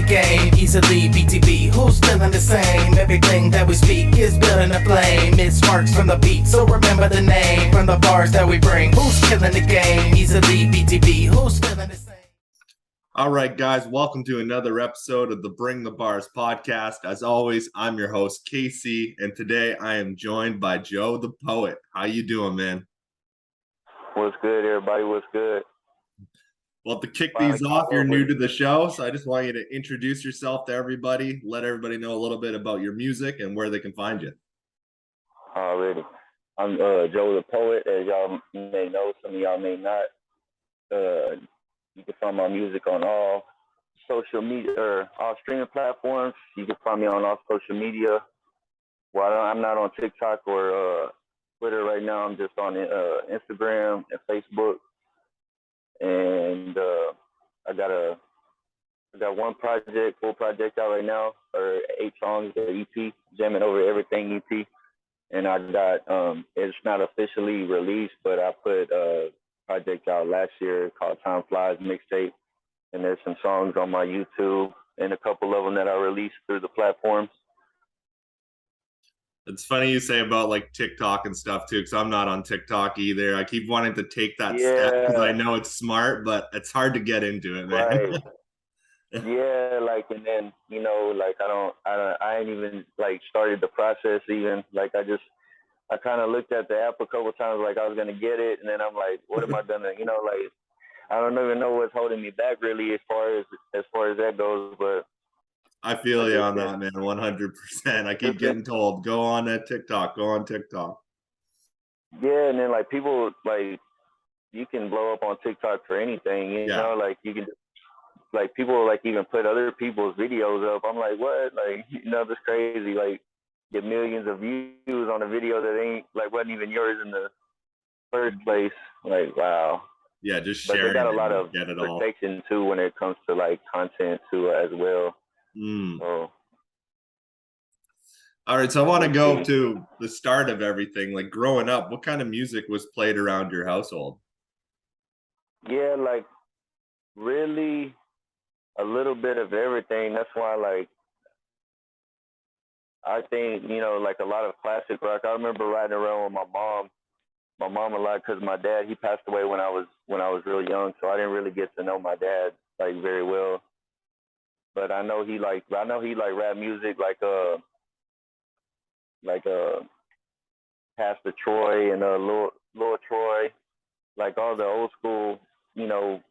game easily. BTB, who's feeling the same? Everything that we speak is building a flame. It sparks from the beat, so remember the name. From the bars that we bring, who's killing the game easily. BTB, who's feeling the same? All right, guys, welcome to another episode of the Bring the Bars podcast. As always, I'm your host, Casey, and today I am joined by Joe the Poet. How you doing, man? What's good, everybody? What's good? Well, to kick these off, you're new to the show, so I just want you to introduce yourself to everybody, let everybody know a little bit about your music and where they can find you. Already. I'm Joe the Poet, as y'all may know, some of y'all may not. You can find my music on all social media, or all streaming platforms. You can find me on all social media. Well, I'm not on TikTok or Twitter right now. I'm just on Instagram and Facebook. And I got one full project out right now, or 8 songs, the EP, Jamming Over Everything EP. And I got it's not officially released, but I put a project out last year called Time Flies Mixtape, and there's some songs on my YouTube and a couple of them that I released through the platforms. It's funny you say about like TikTok and stuff too, because I'm not on TikTok either. I keep wanting to take that step because I know it's smart, but it's hard to get into it, man. Right. Yeah, like, and then, you know, like I ain't even like started the process even. Like I kind of looked at the app a couple times, like I was gonna get it, and then I'm like, what am I gonna, you know, like I don't even know what's holding me back really as far as that goes, but. I feel you on that, man, 100%. I keep getting told, go on that TikTok, go on TikTok. Yeah, and then like people, like you can blow up on TikTok for anything, you know, like you can, like people like even put other people's videos up. I'm like, what? Like, you know, that's crazy. Like get millions of views on a video that ain't like wasn't even yours in the first place. Like, wow. Yeah, just sharing. But they got a lot of protection too when it comes to like content too as well. So, all right, so I want to go to the start of everything. Like growing up, what kind of music was played around your household? Yeah, like really a little bit of everything. That's why, like, I think, you know, like a lot of classic rock. I remember riding around with my mom a lot, because my dad, he passed away when I was really young, so I didn't really get to know my dad like very well. But I know he like rap music, like Pastor Troy and Lil Troy, like all the old school, you know,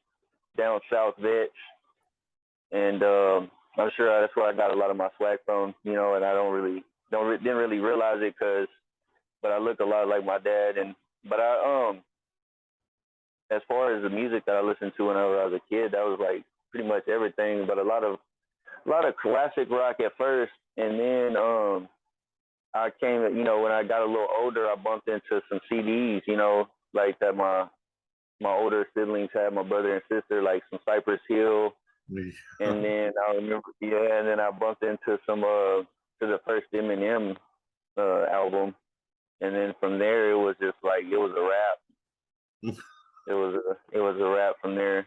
down south vets. And I'm sure that's where I got a lot of my swag from, you know. And I didn't really realize it, but I look a lot like my dad. But as far as the music that I listened to whenever I was a kid, that was like pretty much everything. But a lot of classic rock at first, and then I came, you know, when I got a little older, I bumped into some CDs, you know, like that my older siblings had, my brother and sister, like some Cypress Hill, and then I remember, and then I bumped into some to the first Eminem album, and then from there it was just like it was a rap. It was a rap from there.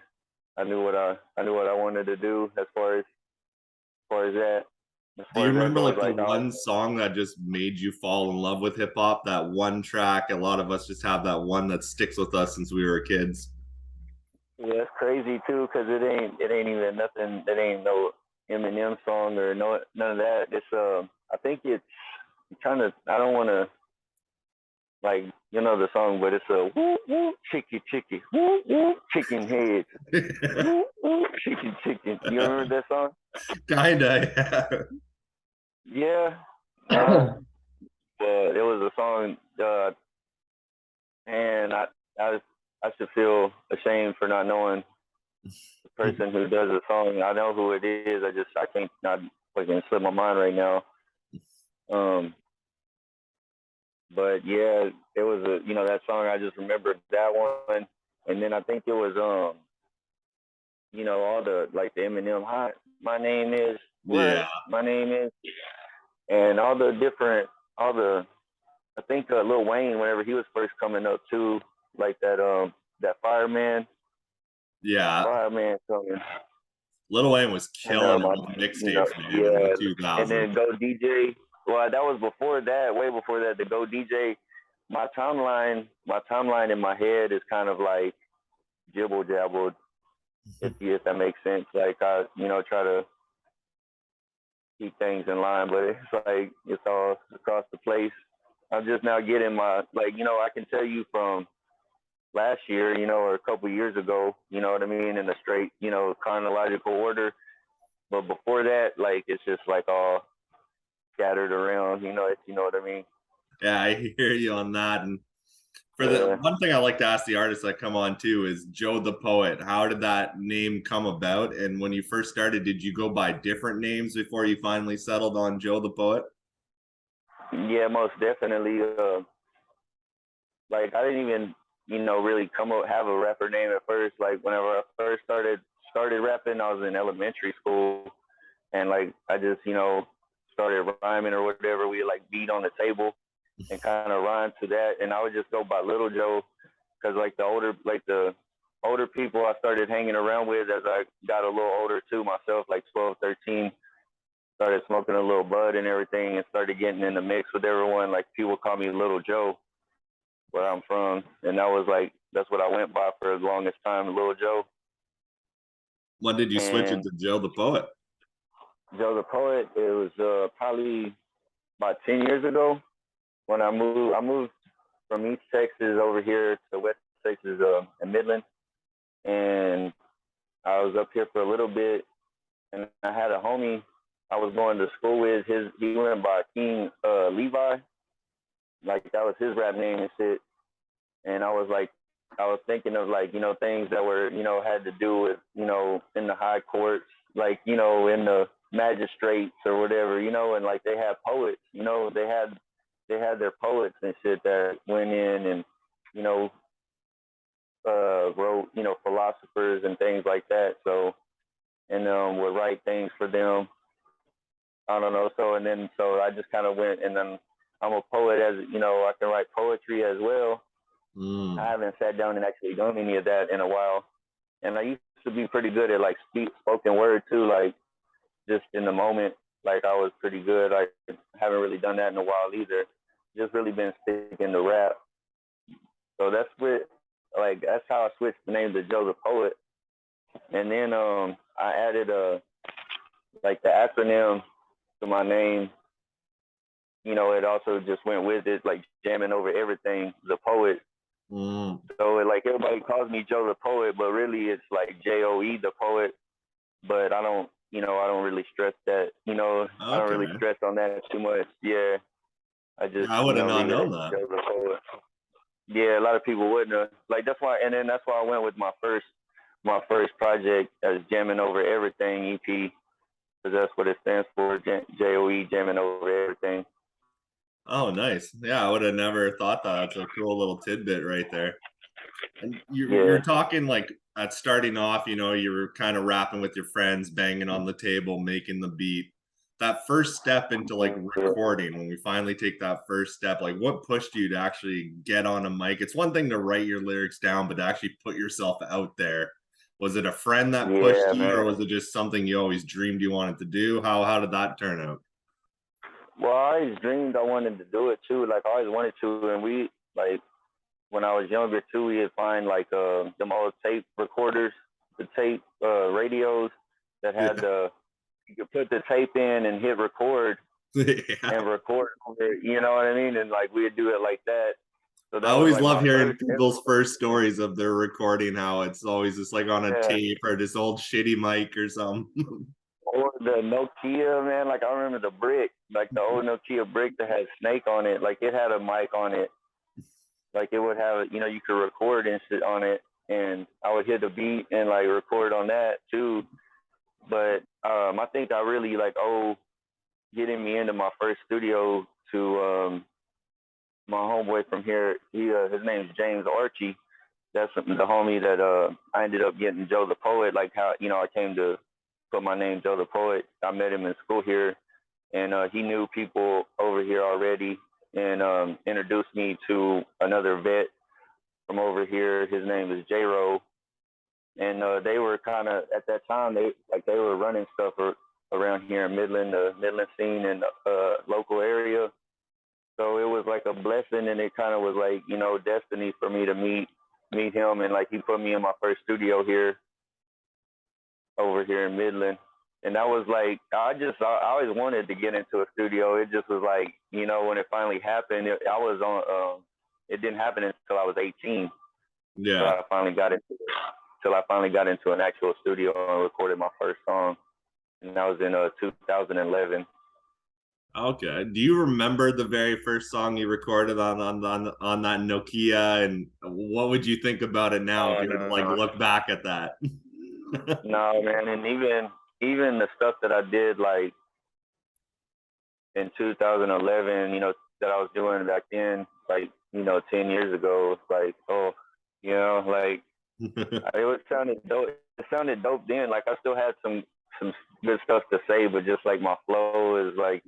I knew what I wanted to do as far as that. Do you remember like the one song that just made you fall in love with hip hop? That one track. A lot of us just have that one that sticks with us since we were kids. Yeah, it's crazy too, because it ain't even nothing. It ain't no Eminem song or none of that. It's I think it's kind of, I don't want to, like, you know the song, but it's a woo woo chicky chicky woo woo chicken head woo woo chicken. You remember that song? Kinda. Yeah. But it was a song, and I should feel ashamed for not knowing the person who does the song. I know who it is. I can't not fucking slip my mind right now. But yeah, it was that song. I just remembered that one, and then I think it was you know, all the like the Eminem, hi, my name is what? My name is, and all the I think Lil Wayne, whenever he was first coming up too, like that fireman. Yeah. Fireman coming. Lil Wayne was And killing it with mixtapes, man, in the yeah, and 2000s. then Go DJ. Well, that was before that, way before that. The Go DJ. My timeline in my head is kind of like jibble jabbled, if that makes sense. Like I, try to keep things in line, but it's like it's all across the place. I'm just now getting my I can tell you from last year, or a couple years ago, you know what I mean, in a straight, chronological order. But before that, like it's just like all scattered around, if you know what I mean. Yeah, I hear you on that. And for the one thing I like to ask the artists that come on too is Joe the Poet. How did that name come about? And when you first started, did you go by different names before you finally settled on Joe the Poet? Yeah, most definitely. Like I didn't even, really come up have a rapper name at first. Like whenever I first started rapping, I was in elementary school, and like I just, started rhyming or whatever. We like beat on the table and kind of rhyme to that, and I would just go by Little Joe, because like the older people I started hanging around with as I got a little older too myself, like 12, 13, started smoking a little bud and everything, and started getting in the mix with everyone. Like people call me Little Joe, where I'm from, and that's what I went by for the longest time, Little Joe. When did you switch it to Joe the Poet? Joe the Poet, it was probably about 10 years ago when I moved. I moved from East Texas over here to West Texas in Midland, and I was up here for a little bit, and I had a homie I was going to school with. He went by King Levi, like that was his rap name and shit. And I was thinking of things that were had to do with in the high courts, like in the magistrates or whatever, and like they had poets, they had their poets and shit that went in and wrote philosophers and things like that. So and would write things for them. I don't know. So I just kind of went, and then I'm a poet, as I can write poetry as well. I haven't sat down and actually done any of that in a while, and I used to be pretty good at like spoken word too, like just in the moment. Like I was pretty good. I haven't really done that in a while either. Just really been sticking to rap. So that's how I switched the name to Joe the Poet, and then I added the acronym to my name. It also just went with it, like jamming over everything, the poet. So like everybody calls me Joe the Poet, but really it's like Joe the Poet. But I don't really stress that. I don't really stress on that too much. Yeah, I would have not known that. Joe the Poet. Yeah, a lot of people wouldn't have. Like that's why I went with my first project as Jamming Over Everything EP, because that's what it stands for, JOE, Jamming Over Everything. Oh, nice. Yeah, I would have never thought that. That's a cool little tidbit right there. And you're talking like at starting off, you were kind of rapping with your friends, banging on the table, making the beat. That first step into like recording, when we finally take that first step, like what pushed you to actually get on a mic? It's one thing to write your lyrics down, but to actually put yourself out there. Was it a friend that pushed you, or was it just something you always dreamed you wanted to do? How did that turn out? Well, I always dreamed I wanted to do it too. Like I always wanted to, and we when I was younger too, we would find like them old tape recorders, the tape radios that had you could put the tape in and hit record and record over it, you know what I mean? And like we'd do it like that. So that I always was, love hearing people's first stories of their recording, how it's always just like on a tape or this old shitty mic or something. Or the Nokia, man. Like I remember the brick, like the old Nokia brick that had Snake on it. Like it had a mic on it. Like it would have, you could record and shit on it. And I would hit the beat and like record on that too. But I think I really getting me into my first studio to my homeboy from here. His name's James Archie. That's the homie that I ended up getting Joe the Poet. Like how I came to put my name Joe the Poet. I met him in school here, and he knew people over here already, and introduced me to another vet from over here. His name is J-Ro, and they were kind of at that time they were running stuff around here in Midland, the Midland scene and local area. So it was like a blessing, and it kind of was like, you know, destiny for me to meet him, and like he put me in my first studio here over here in Midland. And that was like, I always wanted to get into a studio. It just was like, you know, when it finally happened, it didn't happen until I was 18. Yeah. Till I finally got into an actual studio and recorded my first song. And that was in 2011. Okay. Do you remember the very first song you recorded on that Nokia, and what would you think about it now if you were to like look back at that? No, man, and even the stuff that I did like in 2011, you know, that I was doing back then, like, you know, 10 years ago, it's like, oh, you know, like it sounded dope. It sounded dope then. Like I still had some good stuff to say, but just like my flow is like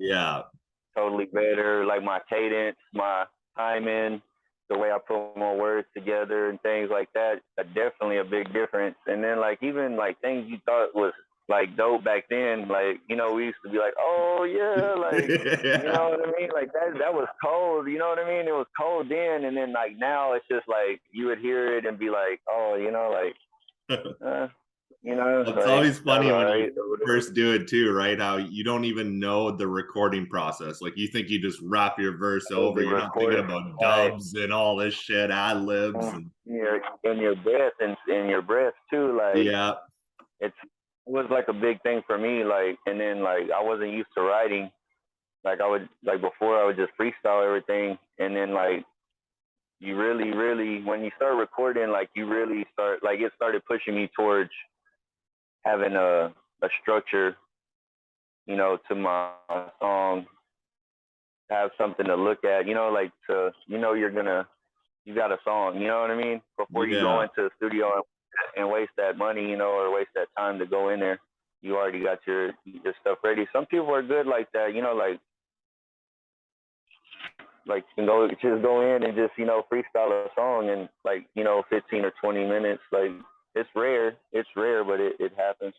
totally better. Like my cadence, my timing, the way I put my words together and things like that, definitely a big difference. And then like even like things you thought was like dope back then, like, you know, we used to be like, oh yeah, like you know what I mean? Like that was cold, you know what I mean? It was cold then, and then like now it's just like you would hear it and be like, oh, you know, like you know, it's like, always funny when you first do it too, right? How you don't even know the recording process. Like you think you just rap your verse over. You're not thinking about dubs and all this shit, ad libs, and your breath and your breath too. Like it was like a big thing for me. Like, and then like I wasn't used to writing. Like I would like before I would just freestyle everything, and then like you really when you start recording, like you really start like it started pushing me towards having a structure, you know, to my song, have something to look at, you know, like to, you know, you got a song, you know what I mean? Before you go into the studio and waste that money, you know, or waste that time to go in there, you already got your stuff ready. Some people are good like that, you know, like you can just go in and just, you know, freestyle a song in like, you know, 15 or 20 minutes. Like it's rare, but it happens.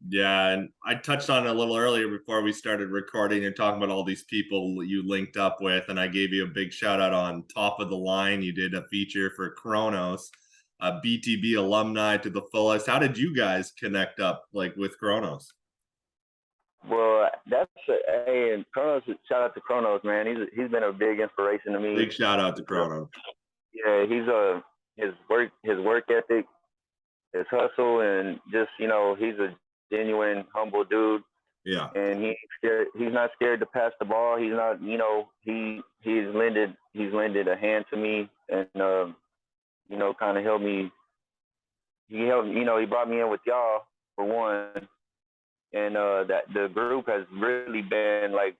Yeah, and I touched on it a little earlier before we started recording and talking about all these people you linked up with, and I gave you a big shout out on Top of the Line. You did a feature for Chronos, a BTB alumni to the fullest. How did you guys connect up like with Chronos? Well, and Chronos, shout out to Chronos, man. He's been a big inspiration to me. Big shout out to Chronos. Yeah, his work ethic, his hustle, and just, you know, he's a genuine, humble dude. Yeah. And he's not scared to pass the ball. He's not, you know, he's lended a hand to me, and you know, kind of helped me. He helped, you know, he brought me in with y'all for one. And that the group has really been like,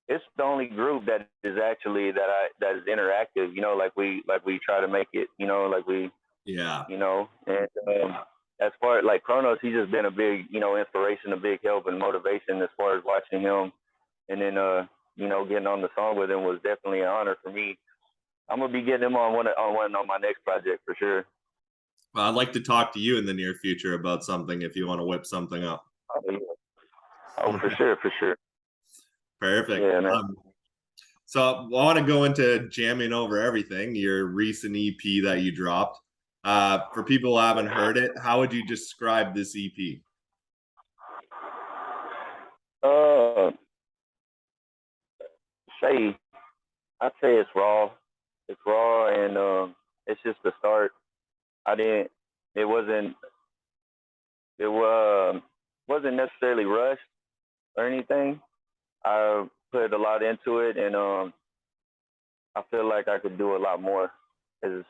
it's the only group that is actually that is interactive. You know, like we try to make it. You know, like we. Yeah. You know, and as far as like Chronos, he's just been a big, you know, inspiration, a big help and motivation as far as watching him, and then you know, getting on the song with him was definitely an honor for me. I'm gonna be getting him on my next project for sure. Well, I'd like to talk to you in the near future about something if you want to whip something up. Oh, for sure. Perfect. Yeah, man. So I want to go into Jamming Over Everything, your recent EP that you dropped. For people who haven't heard it, how would you describe this EP? I'd say it's raw. It's raw, and it's just the start. It wasn't necessarily rushed or anything. I put a lot into it, and I feel like I could do a lot more. Is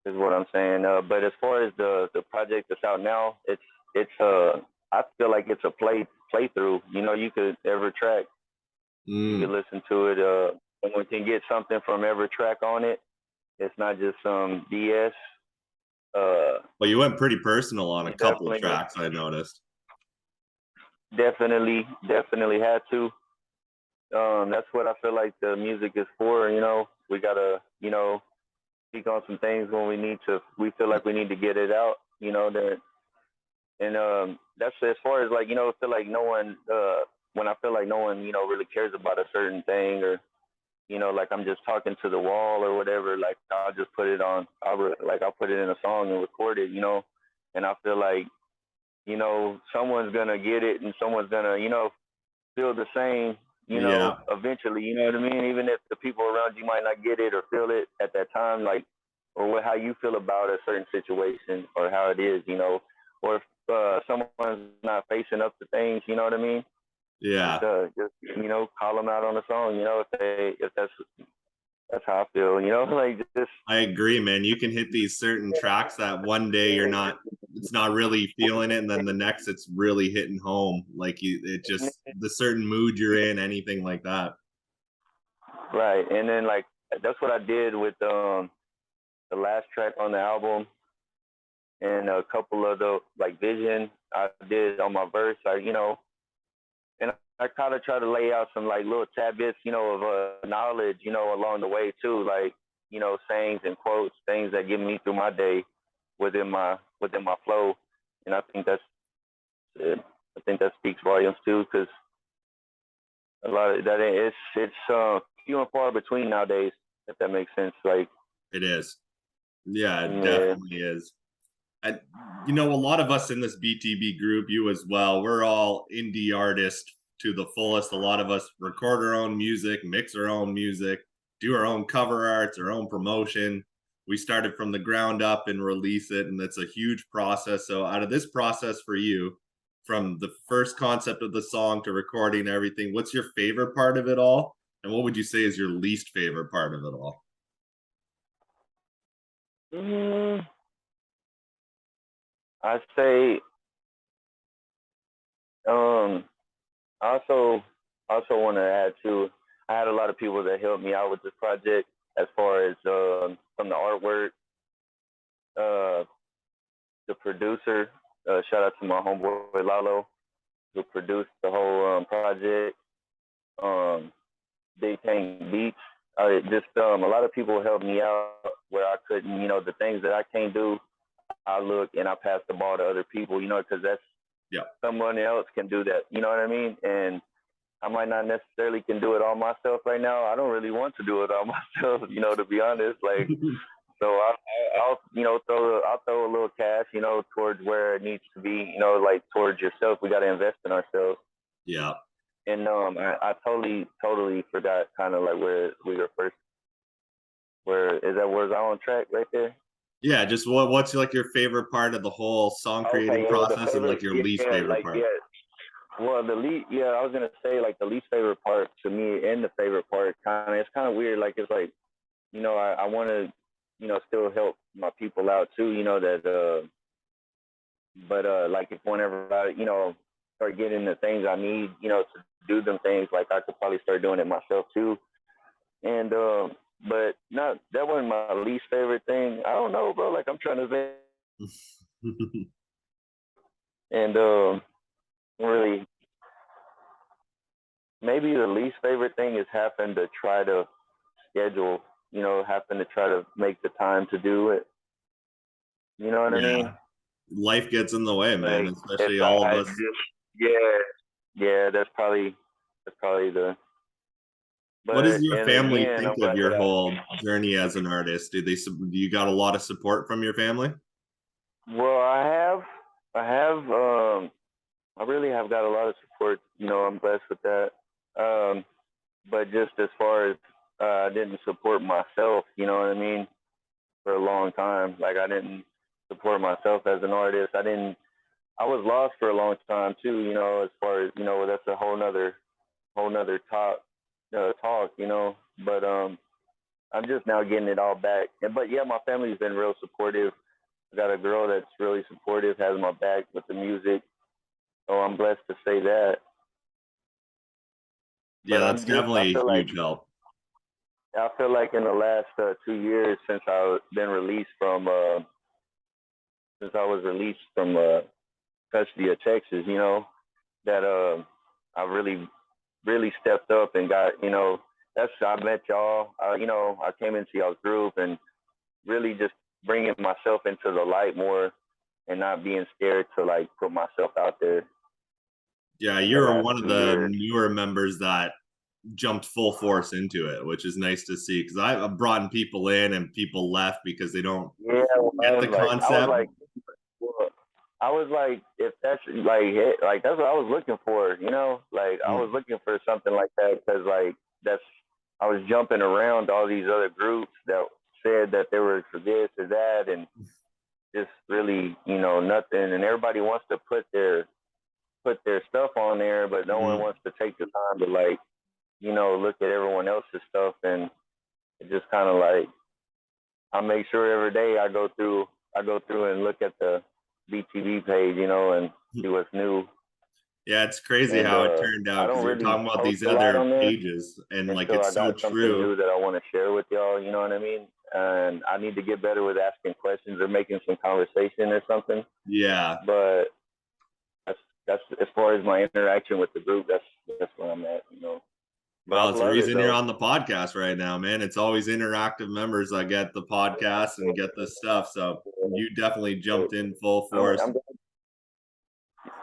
what I'm saying. But as far as the project that's out now, it's I feel like it's a playthrough. You know, you could every track, you could listen to it. And we can get something from every track on it. It's not just some BS. Well, you went pretty personal on a couple of tracks, I noticed. Definitely had to. That's what I feel like the music is for. You know, we gotta, you know, speak on some things when we feel like we need to get it out, that's as far as like, feel like no one, when I feel like no one, really cares about a certain thing, or, like I'm just talking to the wall or whatever, like I'll just put it on, I'll put it in a song and record it, and I feel like, someone's gonna get it and someone's gonna, feel the same, Yeah. eventually, you know what I mean? Even if the people around you might not get it or feel it at that time, like, or how you feel about a certain situation or how it is, or if someone's not facing up to things, you know what I mean? Yeah. Just call them out on the song, if that's how I feel, like just. I agree, man. You can hit these certain tracks that one day it's not really feeling it, and then the next it's really hitting home. Like it just the certain mood you're in, anything like that. Right, and then like that's what I did with the last track on the album, and a couple of the like Vision I did on my verse. And I kind of try to lay out some like little tidbits, of knowledge, along the way too, like sayings and quotes, things that get me through my day within my flow, and I think that speaks volumes too, because a lot of that it's few and far between nowadays, if that makes sense. Like it is, yeah, it definitely is. And a lot of us in this BTB group, you as well, we're all indie artists to the fullest. A lot of us record our own music, mix our own music, do our own cover arts, our own promotion. We started from the ground up and release it, and it's a huge process. So out of this process for you, from the first concept of the song to recording everything, what's your favorite part of it all? And what would you say is your least favorite part of it all? I say, I also want to add too. I had a lot of people that helped me out with this project, as far as from the artwork, the producer. Shout out to my homeboy Lalo, who produced the whole project. Big Tank Beats. A lot of people helped me out where I couldn't, the things that I can't do, I look and I pass the ball to other people, because that's someone else can do that. You know what I mean? And I might not necessarily can do it all myself right now. I don't really want to do it all myself, to be honest. Like, so I'll throw a little cash, towards where it needs to be, like towards yourself. We got to invest in ourselves. Yeah. And I totally forgot kind of like where we were first. Was I on track right there? Yeah, just what's like your favorite part of the whole song creating process, and like your least favorite part? Well, I was gonna say like the least favorite part to me and the favorite part it's kind of weird. Like it's like, I want to, still help my people out too. But like if whenever I, start getting the things I need, to do them things, like I could probably start doing it myself too. And but that wasn't my least favorite thing. I don't know, bro. Like I'm trying to say. And really, maybe the least favorite thing is having to try to schedule, having to try to make the time to do it. You know what I mean? Life gets in the way, man, like, especially all of us. That's probably the. But, what does your family again, think of your whole journey as an artist? Do you got a lot of support from your family? Well, I really have got a lot of support. I'm blessed with that. But just as far as I didn't support myself, you know what I mean, for a long time. Like I didn't support myself as an artist. I was lost for a long time too, as far as, that's a whole nother talk, but I'm just now getting it all back. But yeah, my family's been real supportive. I got a girl that's really supportive, has my back with the music. So I'm blessed to say that. Yeah, that's definitely a huge help. I feel like in the last 2 years since I've been released from, since I was released from custody of Texas, that I really stepped up and got, I met y'all. I came into y'all's group and really just bringing myself into the light more and not being scared to like put myself out there. Yeah, you're one of the newer members that jumped full force into it, which is nice to see, because I've brought people in and people left because they don't get the concept. I was like, if that's like that's what I was looking for, you know, like I was looking for something like that, because like I was jumping around all these other groups that said that they were for this or that, and just really, you know, nothing. And everybody wants to put their stuff on there, but no one wants to take the time to like, you know, look at everyone else's stuff. And it just kind of like, I make sure every day I go through and look at the BTB page, you know, and see what's new. Yeah, it's crazy how it turned out, because you're talking about these other pages, and like it's so true that I want to share with y'all. You know what I mean? And I need to get better with asking questions or making some conversation or something. Yeah, but that's as far as my interaction with the group. That's where I'm at. You know. Well, it's the reason you're on the podcast right now, man. It's always interactive members that get the podcast and get this stuff. So you definitely jumped in full force.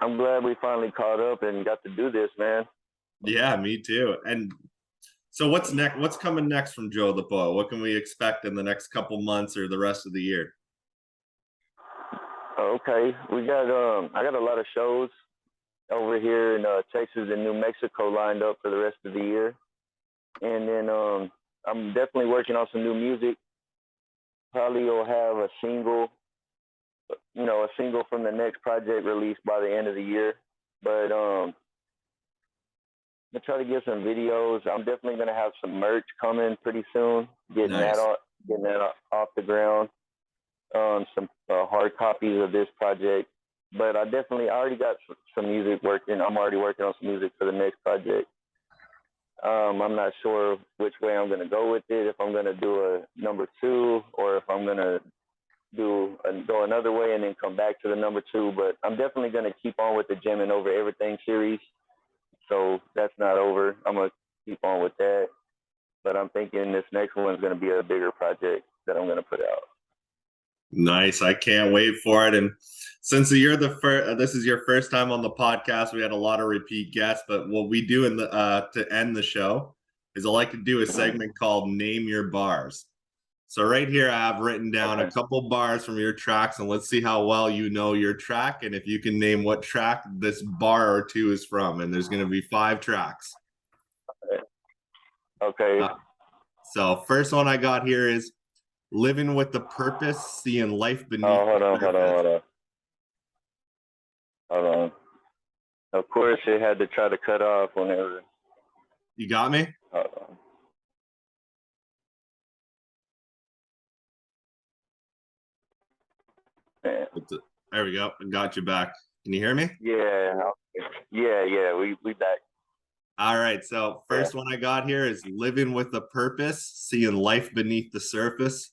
I'm glad we finally caught up and got to do this, man. Yeah, me too. And so what's next? What's coming next from Joe the Poet? What can we expect in the next couple months or the rest of the year? Okay, we got I got a lot of shows over here in Texas and New Mexico lined up for the rest of the year. And then I'm definitely working on some new music. Probably will have a single from the next project released by the end of the year. But I'm gonna try to get some videos. I'm definitely gonna have some merch coming pretty soon. Getting that off the ground. Some hard copies of this project. But I already got some music working. I'm already working on some music for the next project. I'm not sure which way I'm going to go with it, if I'm going to do a number 2 or if I'm going to go another way and then come back to the number 2. But I'm definitely going to keep on with the Jamming Over Everything series. So that's not over. I'm going to keep on with that. But I'm thinking this next one is going to be a bigger project that I'm going to put out. Nice. I can't wait for it. And since you're this is your first time on the podcast, we had a lot of repeat guests, but what we do to end the show is I like to do a segment called Name Your Bars. So right here, I have written down a couple bars from your tracks, and let's see how well you know your track, and if you can name what track this bar or two is from. And there's going to be 5 tracks. Okay. So first one I got here is Living with the Purpose, Seeing Life Beneath the Surface. Hold on. Of course, it had to try to cut off whenever. You got me? Hold on. There we go. I got you back. Can you hear me? Yeah. We back. All right. So first one I got here is Living with a Purpose, Seeing Life Beneath the Surface.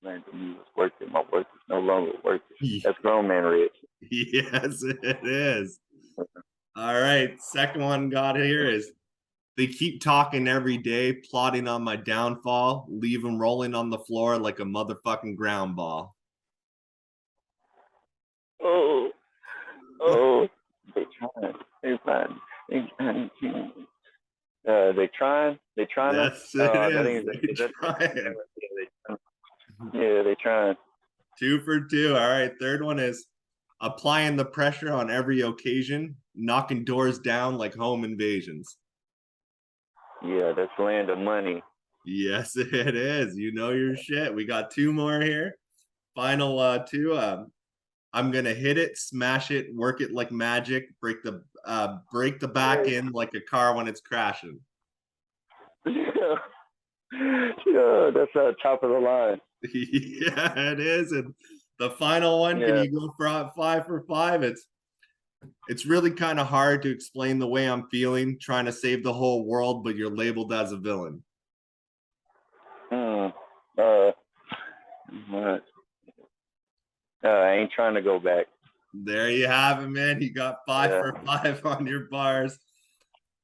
Man, to me, it's working. My work is no longer working. That's grown man rich. Yes, it is. All right. Second one got here is They Keep Talking Every Day, Plotting on My Downfall, Leave them rolling on the floor like a motherfucking ground ball. Oh, they trying. They trying. Yes, it is. They trying. Yeah, they trying. 2 for 2. All right. Third one is Applying the Pressure on Every Occasion, Knocking Doors Down like Home Invasions. Yeah, that's Land of Money. Yes, it is. You know your shit. We got 2 more here. Final 2. I'm gonna hit it, smash it, work it like magic, break the back end like a car when it's crashing. Yeah, that's top of the line. Yeah, it is. And the final one, can you go for 5 for 5? It's really kind of hard to explain the way I'm feeling, trying to save the whole world, but you're labeled as a villain. I ain't trying to go back. There you have it, man. You got 5 for 5 on your bars.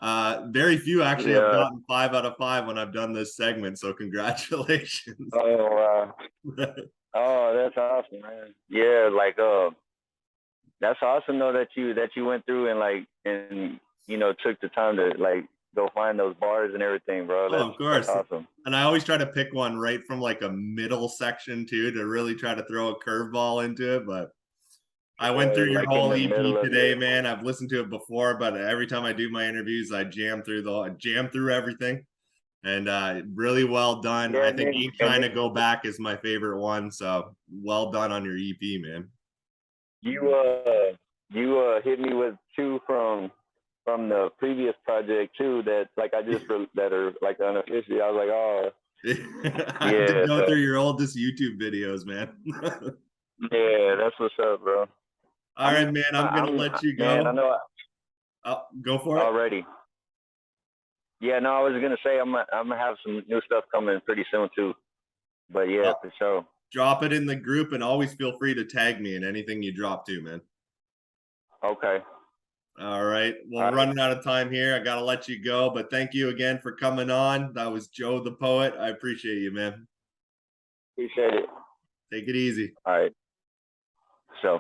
Very few actually have Yeah. gotten 5 out of 5 when I've done this segment, so congratulations. Oh, wow. Oh, that's awesome, man. Yeah, like that's awesome though that you went through and you know took the time to like go find those bars and everything, bro. Oh, of course. That's awesome. And I always try to pick one right from like a middle section too to really try to throw a curveball into it. But I went through your Like in whole the EP middle of today, it. man. I've listened to it before, but every time I do my interviews, I jam through everything. And really well done. Yeah, I and think then, Ain't Trying to Go Back is my favorite one. So well done on your EP, man. you hit me with two from the previous project too that like I just that are like unofficially. I was like, oh I have to go yeah, through your oldest YouTube videos, man. yeah, that's what's up, bro. All right, man. I'm gonna let you Man, I go. know Go for it. already. Yeah, no, I was gonna say I'm gonna have some new stuff coming pretty soon too. But yeah, for sure. Drop it in the group and always feel free to tag me in anything you drop too, man. Okay. All right. Well, we're running out of time here. I got to let you go, but thank you again for coming on. That was Joe the Poet. I appreciate you, man. Appreciate it. Take it easy. All right. So.